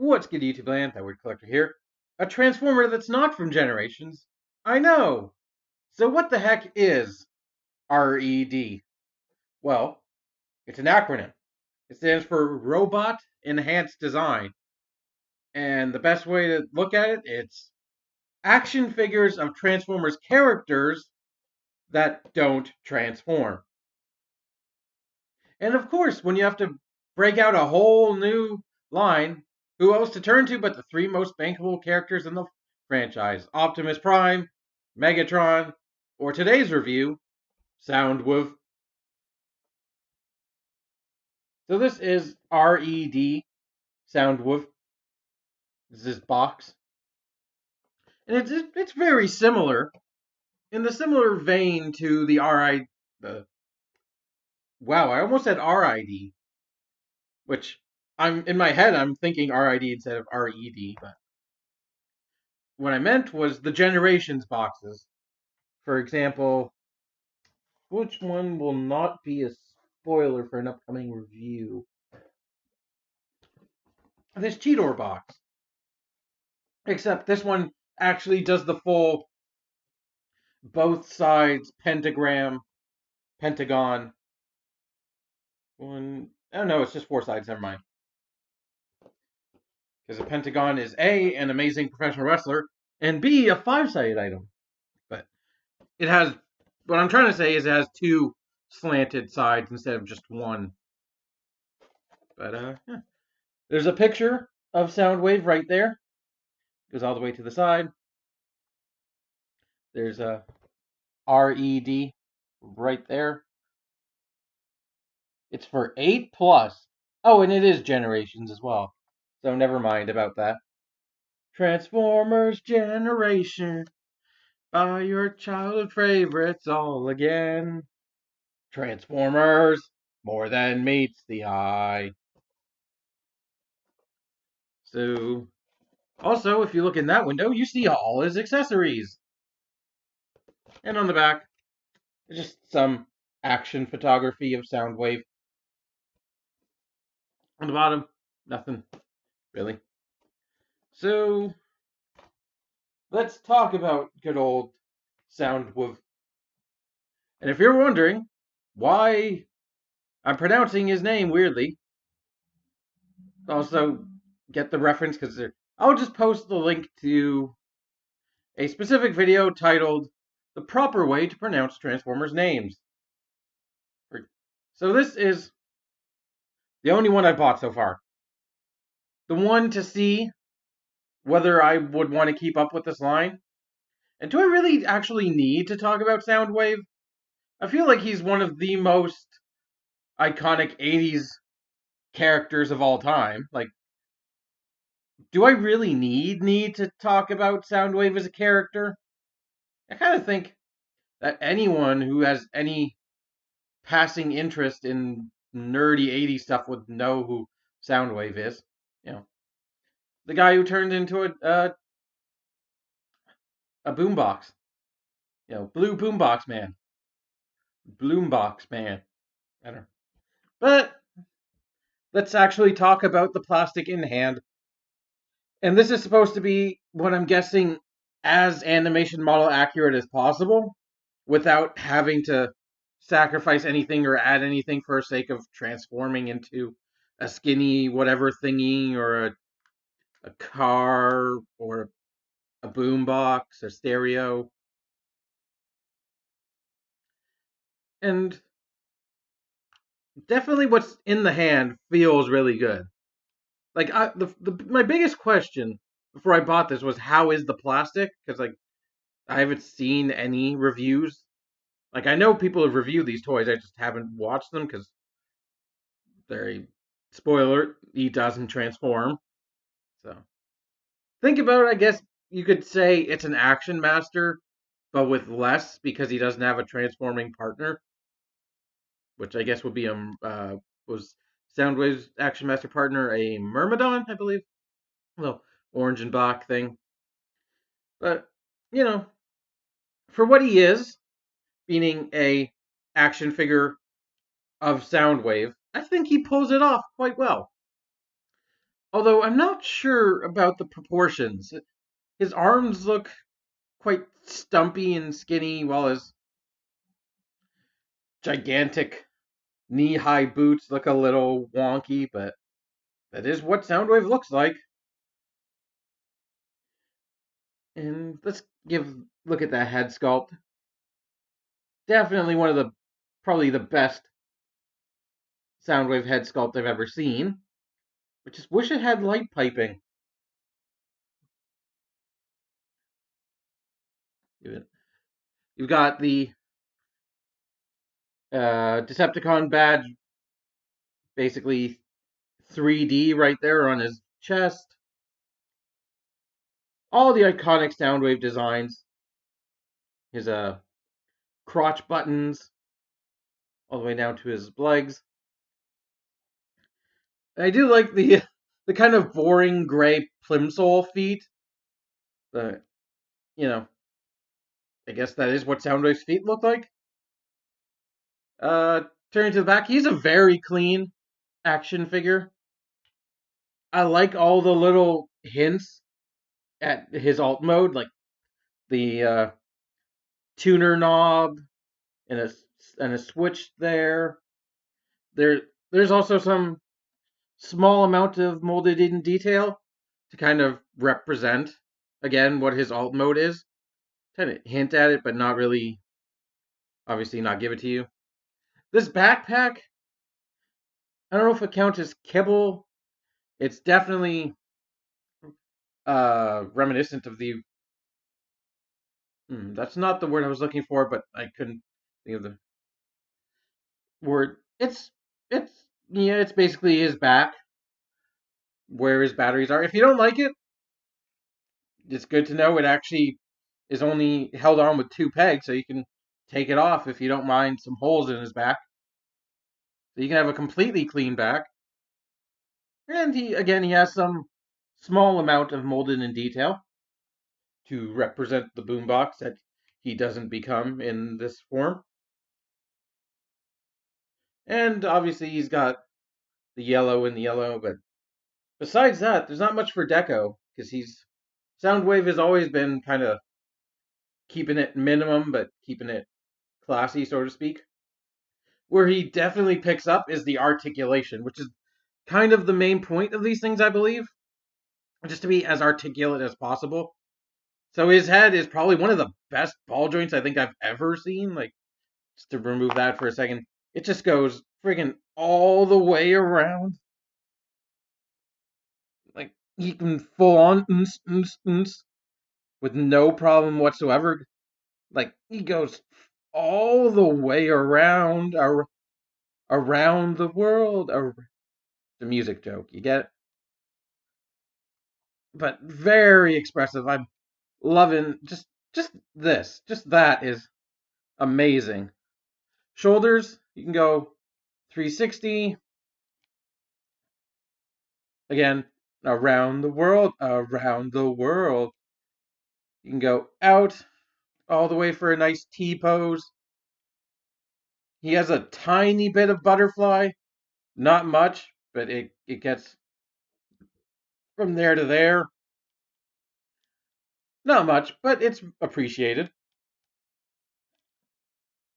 What's good, YouTube land? That Weird Collector here. A Transformer that's not from Generations. I know! So what the heck is R.E.D? Well, it's an acronym. It stands for Robot Enhanced Design. And the best way to look at it, it's action figures of Transformers characters that don't transform. And of course, when you have to break out a whole new line, who else to turn to but the three most bankable characters in the franchise? Optimus Prime, Megatron, or today's review, Soundwave. So this is R.E.D. Soundwave. This is this box. And it's very similar, in the similar vein to the R.I. Wow, I almost said R.I.D. Which in my head I'm thinking R.I.D. instead of R.E.D. But what I meant was the Generations boxes. For example, which one will not be a spoiler for an upcoming review? This Cheetor box. Except this one actually does the full both sides pentagon. One, oh no, it's just four sides, never mind. Because a pentagon is A, an amazing professional wrestler, and B, a five-sided item. But it has, what I'm trying to say is it has two slanted sides instead of just one. But yeah. There's a picture of Soundwave right there. Goes all the way to the side. There's a R.E.D. right there. It's for 8+. Oh, and it is Generations as well. So never mind about that. Transformers Generation. Buy your childhood favorites all again. Transformers, more than meets the eye. So, also, if you look in that window, you see all his accessories. And on the back, just some action photography of Soundwave. On the bottom, nothing, really. So, let's talk about good old Soundwave. And if you're wondering why I'm pronouncing his name weirdly, also get the reference because I'll just post the link to a specific video titled The Proper Way to Pronounce Transformers Names. So this is the only one I bought so far. The one to see whether I would want to keep up with this line. And do I really actually need to talk about Soundwave? I feel like he's one of the most iconic 80s characters of all time. Like, do I really need to talk about Soundwave as a character? I kind of think that anyone who has any passing interest in nerdy 80s stuff would know who Soundwave is. You know, the guy who turned into a boombox. You know, blue boombox man. Bloombox man. I don't know. But let's actually talk about the plastic in hand. And this is supposed to be what I'm guessing as animation model accurate as possible without having to sacrifice anything or add anything for the sake of transforming into a skinny whatever thingy or a car or a boombox or stereo. And definitely what's in the hand feels really good. Like my biggest question before I bought this was how is the plastic? Because like I haven't seen any reviews. Like I know people have reviewed these toys, I just haven't watched them because they're spoiler. He doesn't transform. So think about it. I guess you could say it's an action master, but with less because he doesn't have a transforming partner, which I guess would be was Soundwave's action master partner a Myrmidon, I believe. Little orange and black thing. But, you know, for what he is, being a action figure of Soundwave, I think he pulls it off quite well. Although I'm not sure about the proportions. His arms look quite stumpy and skinny, while his gigantic knee-high boots look a little wonky, but that is what Soundwave looks like. And let's look at that head sculpt. Definitely one of probably the best Soundwave head sculpt I've ever seen. I just wish it had light piping. You've got the Decepticon badge, basically 3D right there on his chest. All the iconic Soundwave designs. His crotch buttons, all the way down to his legs. I do like the kind of boring gray plimsoll feet. But you know, I guess that is what Soundwave's feet look like. Uh, Turning to the back, he's a very clean action figure. I like all the little hints at his alt mode, like the tuner knob and a switch there. There's also some small amount of molded in detail to kind of represent again what his alt mode is. Kind of hint at it, but not really. Obviously, not give it to you. This backpack, I don't know if it counts as kibble. It's definitely reminiscent of the. That's not the word I was looking for, but I couldn't think of the word. It's yeah, it's basically his back where his batteries are. If you don't like it, it's good to know it actually is only held on with 2 pegs, so you can take it off if you don't mind some holes in his back. So you can have a completely clean back. And he has some small amount of molded in detail to represent the boombox that he doesn't become in this form. And obviously he's got the yellow in the yellow, but besides that, there's not much for deco because Soundwave has always been kind of keeping it minimum, but keeping it classy, so to speak. Where he definitely picks up is the articulation, which is kind of the main point of these things, I believe, just to be as articulate as possible. So his head is probably one of the best ball joints I think I've ever seen. Like, just to remove that for a second, it just goes friggin' all the way around. Like, he can full on with no problem whatsoever. Like, he goes all the way around the world. The music joke, you get it? But very expressive. I'm loving just that is amazing. Shoulders, you can go 360. Again, around the world. You can go out all the way for a nice T pose. He has a tiny bit of butterfly, not much, but it gets from there to there. Not much, but it's appreciated.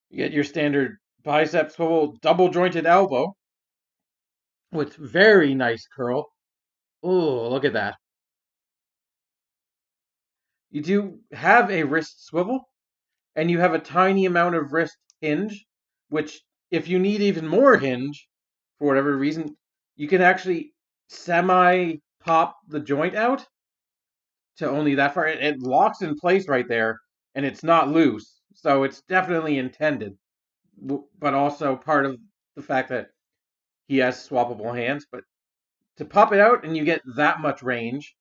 You get your standard bicep swivel double jointed elbow with very nice curl. Oh, look at that. You do have a wrist swivel, and you have a tiny amount of wrist hinge, which, if you need even more hinge, for whatever reason, you can actually semi pop the joint out to only that far. It locks in place right there, and it's not loose. So it's definitely intended, but also part of the fact that he has swappable hands. But to pop it out, and you get that much range,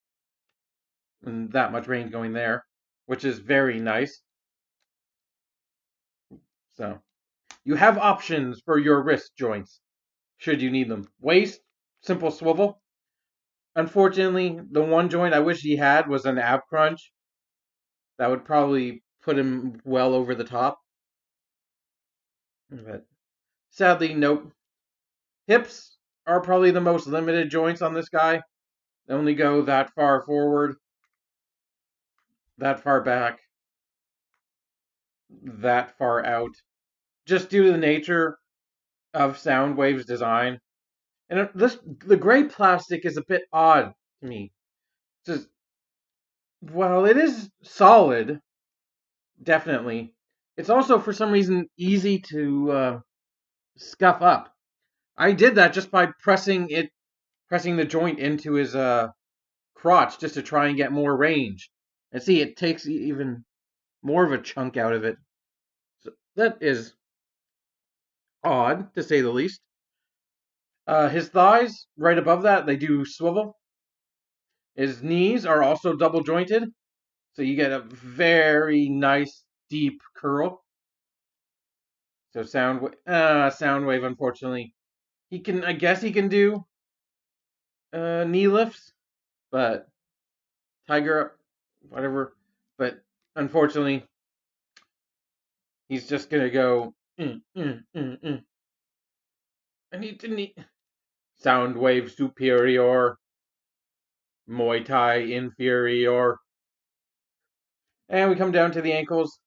and that much range going there, which is very nice. So you have options for your wrist joints should you need them. Waist, simple swivel. Unfortunately, the one joint I wish he had was an ab crunch. That would probably put him well over the top. But sadly, nope. Hips are probably the most limited joints on this guy. They only go that far forward, that far back, that far out, just due to the nature of Soundwave's design. And the gray plastic is a bit odd to me. Just, well, it is solid, definitely. It's also for some reason easy to scuff up. I did that just by pressing the joint into his crotch just to try and get more range. And see, it takes even more of a chunk out of it. So that is odd, to say the least. His thighs, right above that, they do swivel. His knees are also double jointed, so you get a very nice deep curl. So Soundwave, unfortunately, he can. I guess he can do knee lifts, but Tiger, whatever. But unfortunately, he's just gonna go. I need to knee. Soundwave superior, Muay Thai inferior, and we come down to the ankles,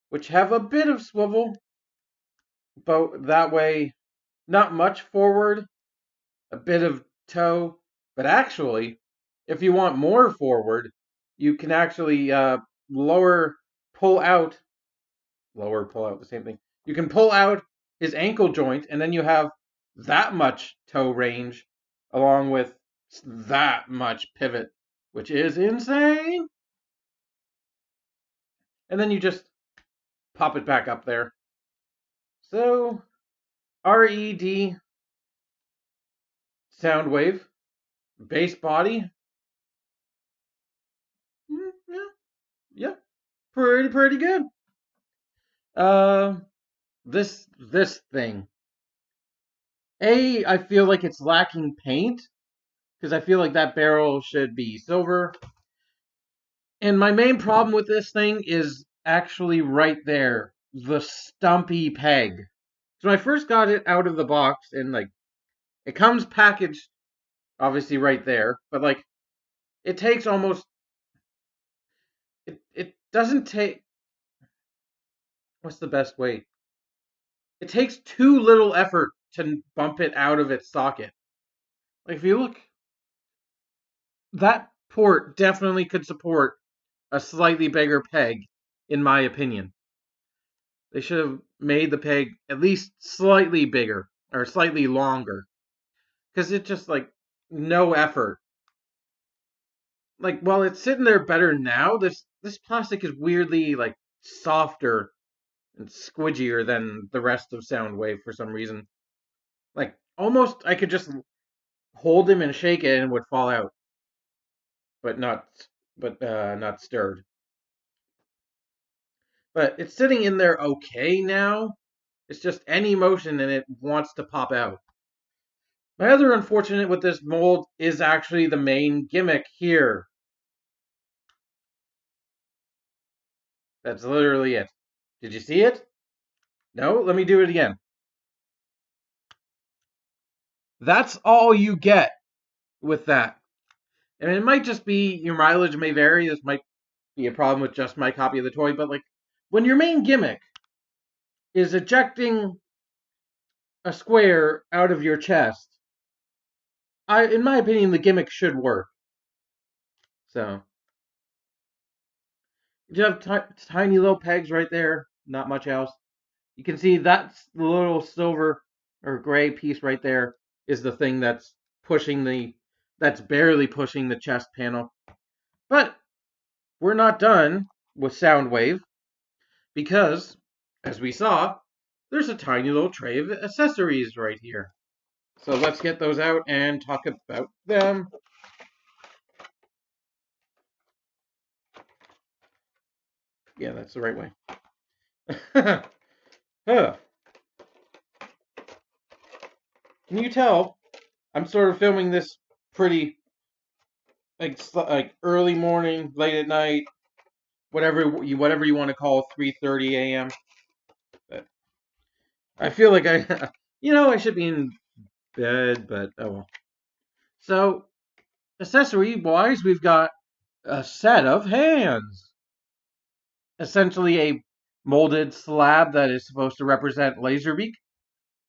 which have a bit of swivel, but that way, not much forward, a bit of toe, but actually, if you want more forward, you can actually lower, pull out, the same thing. You can pull out his ankle joint, and then you have that much toe range, along with that much pivot, which is insane. And then you just pop it back up there. So, R.E.D. Soundwave, base body. Yeah, yeah, pretty good. Uh, this thing. I feel like it's lacking paint because I feel like that barrel should be silver. And my main problem with this thing is actually right there, the stumpy peg. So when I first got it out of the box, and like it comes packaged, obviously right there, but like it takes almost it doesn't take. What's the best way? It takes too little effort to bump it out of its socket. Like if you look, that port definitely could support a slightly bigger peg, in my opinion. They should have made the peg at least slightly bigger or slightly longer. Because it's just like no effort. Like while it's sitting there better now, this plastic is weirdly like softer and squidgier than the rest of Soundwave for some reason. Like almost I could just hold him and shake it and it would fall out, but not stirred. But it's sitting in there okay now. It's just any motion and it wants to pop out. My other unfortunate with this mold is actually the main gimmick here. That's literally it. Did you see it? No? Let me do it again. That's all you get with that. And it might just be your mileage may vary. This might be a problem with just my copy of the toy, but like when your main gimmick is ejecting a square out of your chest, in my opinion, the gimmick should work. So you have tiny little pegs right there, not much else. You can see that's the little silver or gray piece right there is the thing that's barely pushing the chest panel. But we're not done with Soundwave because, as we saw, there's a tiny little tray of accessories right here. So let's get those out and talk about them. Yeah, that's the right way. Huh. Can you tell I'm sort of filming this pretty like early morning, late at night, whatever you want to call 3:30 a.m. But I feel like I should be in bed, but oh well. So accessory-wise, we've got a set of hands. Essentially a molded slab that is supposed to represent Laserbeak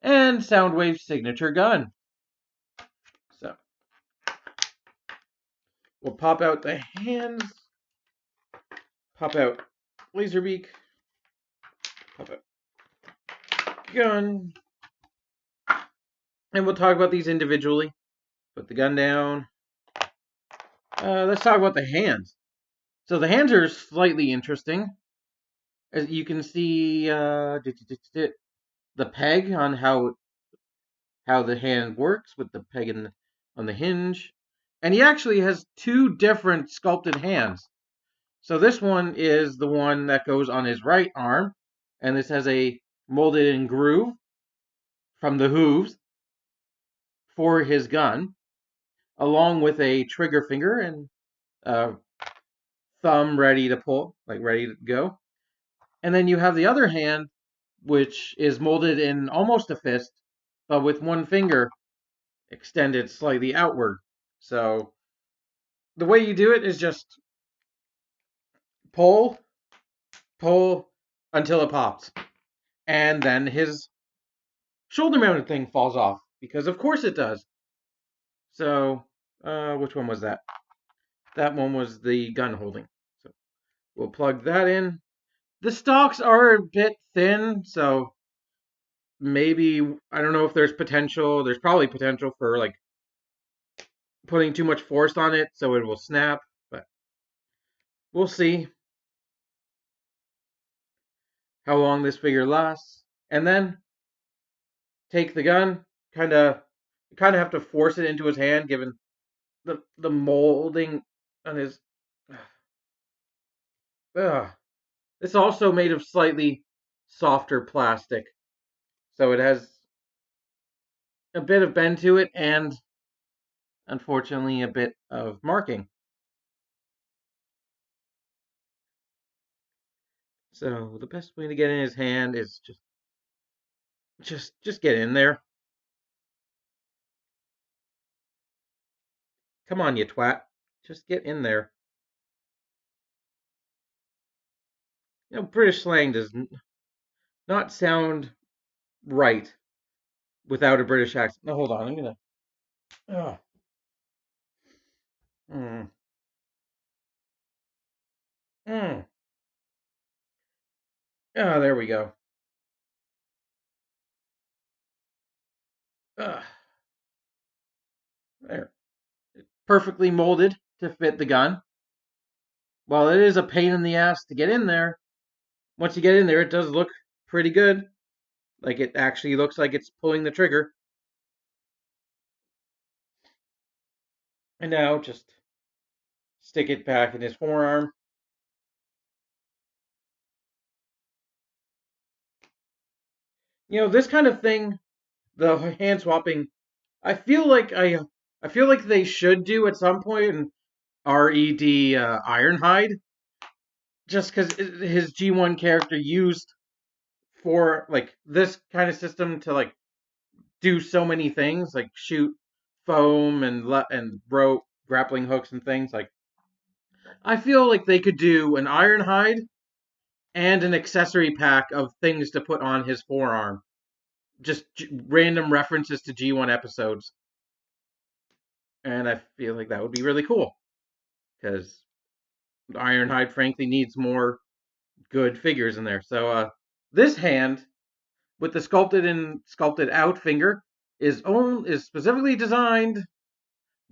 and Soundwave's signature gun. So we'll pop out the hands, pop out Laserbeak, pop out gun, and we'll talk about these individually. Put the gun down. Let's talk about the hands. So the hands are slightly interesting. As you can see, the peg on how the hand works with the peg on the hinge. And he actually has two different sculpted hands. So this one is the one that goes on his right arm, and this has a molded in groove from the hooves for his gun, along with a trigger finger and a thumb ready to pull, like ready to go. And then you have the other hand, which is molded in almost a fist, but with one finger extended slightly outward. So the way you do it is just pull, pull until it pops. And then his shoulder mounted thing falls off, because of course it does. So, which one was that? That one was the gun holding. So we'll plug that in. The stocks are a bit thin, so maybe, I don't know if there's potential. There's probably potential for like putting too much force on it so it will snap, but we'll see how long this figure lasts. And then take the gun, kind of have to force it into his hand given the molding on his. It's also made of slightly softer plastic, so it has a bit of bend to it and unfortunately a bit of marking. So the best way to get in his hand is just get in there. Come on, you twat. Just get in there. You know, British slang does not sound right without a British accent. No, hold on. I'm gonna. Oh. Mm. Mm. Oh, there we go. There. It's perfectly molded to fit the gun. While it is a pain in the ass to get in there, once you get in there, it does look pretty good. Like it actually looks like it's pulling the trigger. And now just stick it back in his forearm. You know, this kind of thing, the hand swapping, I feel like they should do at some point in R.E.D. Ironhide, just because his G1 character used for like this kind of system to like do so many things, like shoot foam and rope grappling hooks and things. Like I feel like they could do an Ironhide and an accessory pack of things to put on his forearm. Just random references to G1 episodes. And I feel like that would be really cool. Because Ironhide, frankly, needs more good figures in there. So this hand, with the sculpted out finger, is specifically designed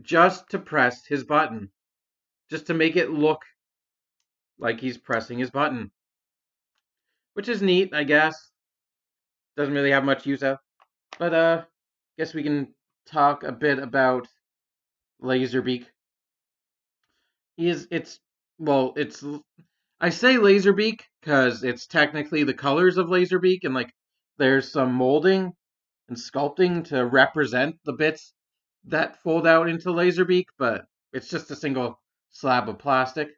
just to press his button. Just to make it look like he's pressing his button. Which is neat, I guess. Doesn't really have much use out. But guess we can talk a bit about Laserbeak. It's I say Laserbeak because it's technically the colors of Laserbeak, and like there's some molding and sculpting to represent the bits that fold out into Laserbeak, but it's just a single slab of plastic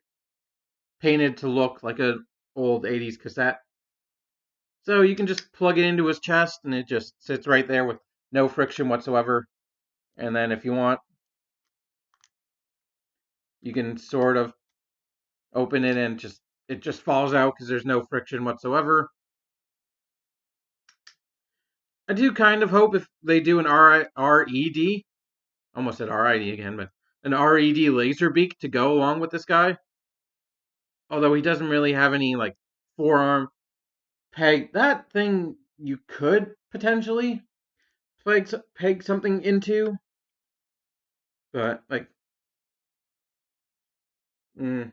painted to look like an old 80s cassette. So you can just plug it into his chest and it just sits right there with no friction whatsoever. And then if you want, You can sort of open it and it just falls out because there's no friction whatsoever. I do kind of hope if they do an R.E.D, almost said R.I.D again, but an R.E.D laser beak to go along with this guy. Although he doesn't really have any like forearm peg. That thing you could potentially peg something into, but like, mm,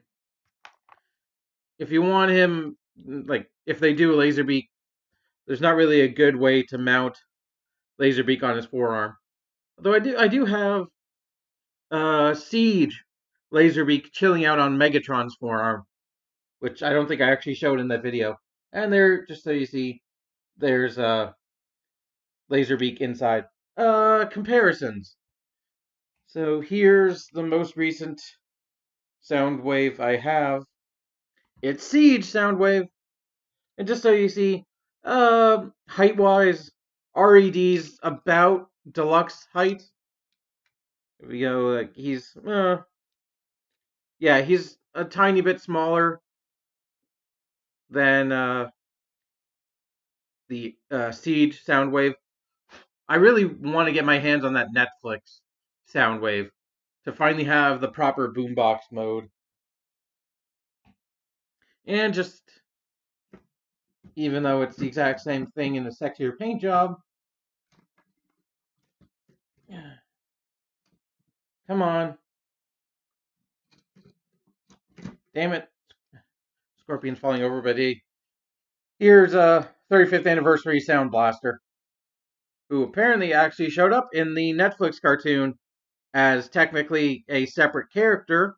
if you want him, like, if they do a laser beak, there's not really a good way to mount laser beak on his forearm. Although I do have Siege Laserbeak chilling out on Megatron's forearm, which I don't think I actually showed in that video. And there, just so you see, there's Laserbeak inside. Comparisons. So here's the most recent Soundwave I have. It's Siege Soundwave. And just so you see, height-wise, R.E.D's about deluxe height. Here we go, like, he's a tiny bit smaller than the Siege Soundwave. I really want to get my hands on that Netflix Soundwave to finally have the proper boombox mode. And just, even though it's the exact same thing in a sexier paint job, come on. Damn it. Scorpion's falling over, but here's a 35th anniversary Sound Blaster, who apparently actually showed up in the Netflix cartoon as technically a separate character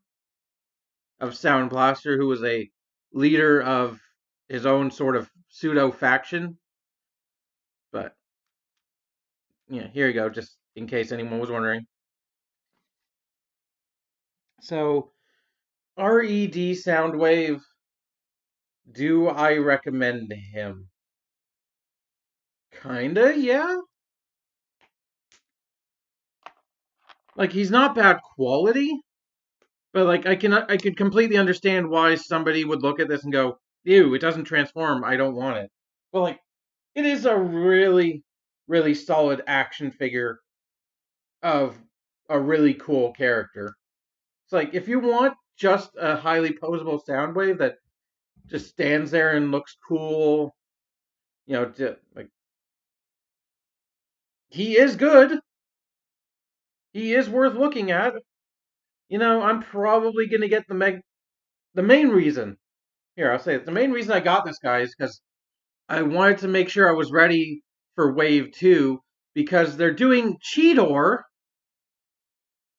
of Sound Blaster, who was a leader of his own sort of pseudo faction. But yeah, here you go, just in case anyone was wondering. So, R.E.D. Soundwave, do I recommend him? Kinda, yeah. Like, he's not bad quality, but like I could completely understand why somebody would look at this and go, "Ew, it doesn't transform. I don't want it." But like, it is a really, really solid action figure of a really cool character. It's like, if you want just a highly posable Soundwave that just stands there and looks cool, like, he is good. He is worth looking at. I'm probably gonna get the main reason. Here, I'll say it. The main reason I got this guy is because I wanted to make sure I was ready for Wave 2, because they're doing Cheetor.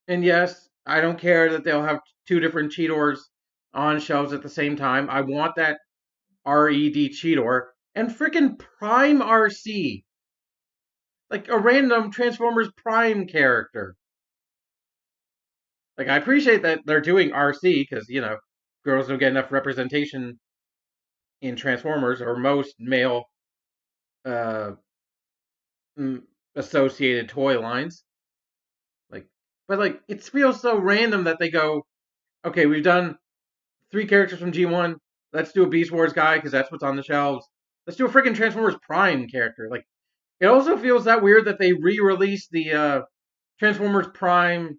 And yes, I don't care that they'll have two different Cheetors on shelves at the same time. I want that R.E.D. Cheetor and freaking Prime RC. Like a random Transformers Prime character. Like, I appreciate that they're doing RC because, girls don't get enough representation in Transformers or most male uh, associated toy lines. Like, but like, it feels so random that they go, okay, we've done 3 characters from G1. Let's do a Beast Wars guy because that's what's on the shelves. Let's do a freaking Transformers Prime character. Like, it also feels that weird that they re-released the Transformers Prime.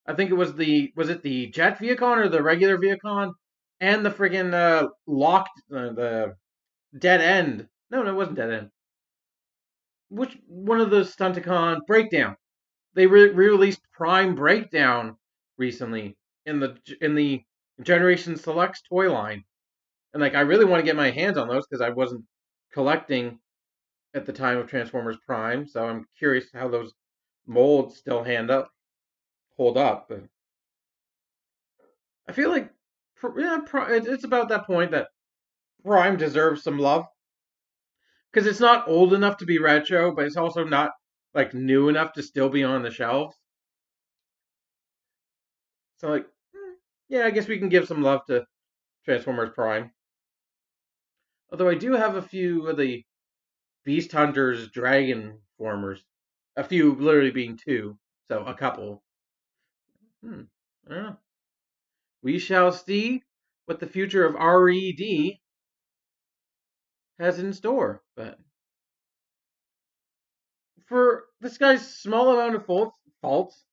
I think it was it the Jet Viacon or the regular Viacon, and the friggin' locked the Dead End. No, it wasn't Dead End. Which one of the Stunticon Breakdown? They re-released Prime Breakdown recently in the Generation Selects toy line, and like, I really want to get my hands on those because I wasn't collecting at the time of Transformers Prime, so I'm curious how those molds still hold up. But I feel like, it's about that point that Prime deserves some love because it's not old enough to be retro, but it's also not like new enough to still be on the shelves. So like, yeah, I guess we can give some love to Transformers Prime. Although I do have a few of the Beast Hunters Dragon Formers, a few literally being 2, so a couple. Yeah. we shall see what the future of R.E.D. has in store. But for this guy's small amount of faults,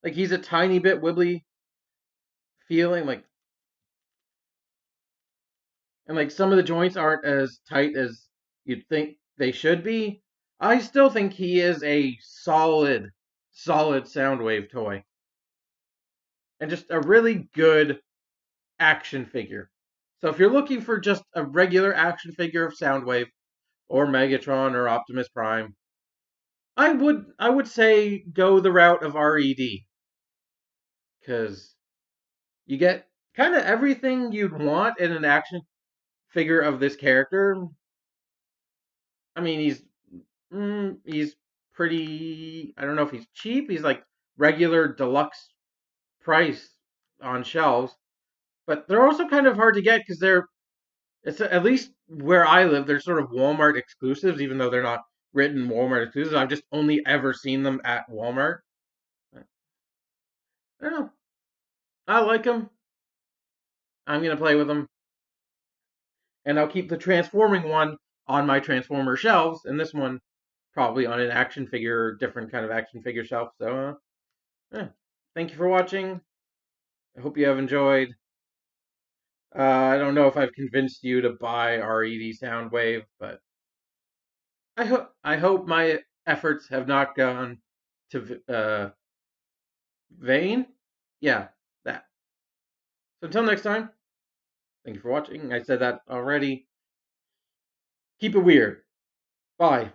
like he's a tiny bit wibbly feeling, like, and like some of the joints aren't as tight as you'd think they should be. I still think he is a solid Soundwave toy, and just a really good action figure. So if you're looking for just a regular action figure of Soundwave or Megatron or Optimus Prime, I would say go the route of R.E.D. because you get kind of everything you'd want in an action figure of this character. I mean, he's pretty. I don't know if he's cheap. He's like regular deluxe price on shelves, but they're also kind of hard to get because they're. It's at least where I live. They're sort of Walmart exclusives, even though they're not written Walmart exclusives. I've just only ever seen them at Walmart. I don't know. I like them. I'm gonna play with them, and I'll keep the transforming one on my transformer shelves, and this one probably on an action figure, different kind of action figure shelf. So, yeah. Thank you for watching. I hope you have enjoyed. I don't know if I've convinced you to buy R.E.D. Soundwave, but I hope my efforts have not gone to vain. Yeah, that. So until next time, thank you for watching. I said that already. Keep it weird. Bye.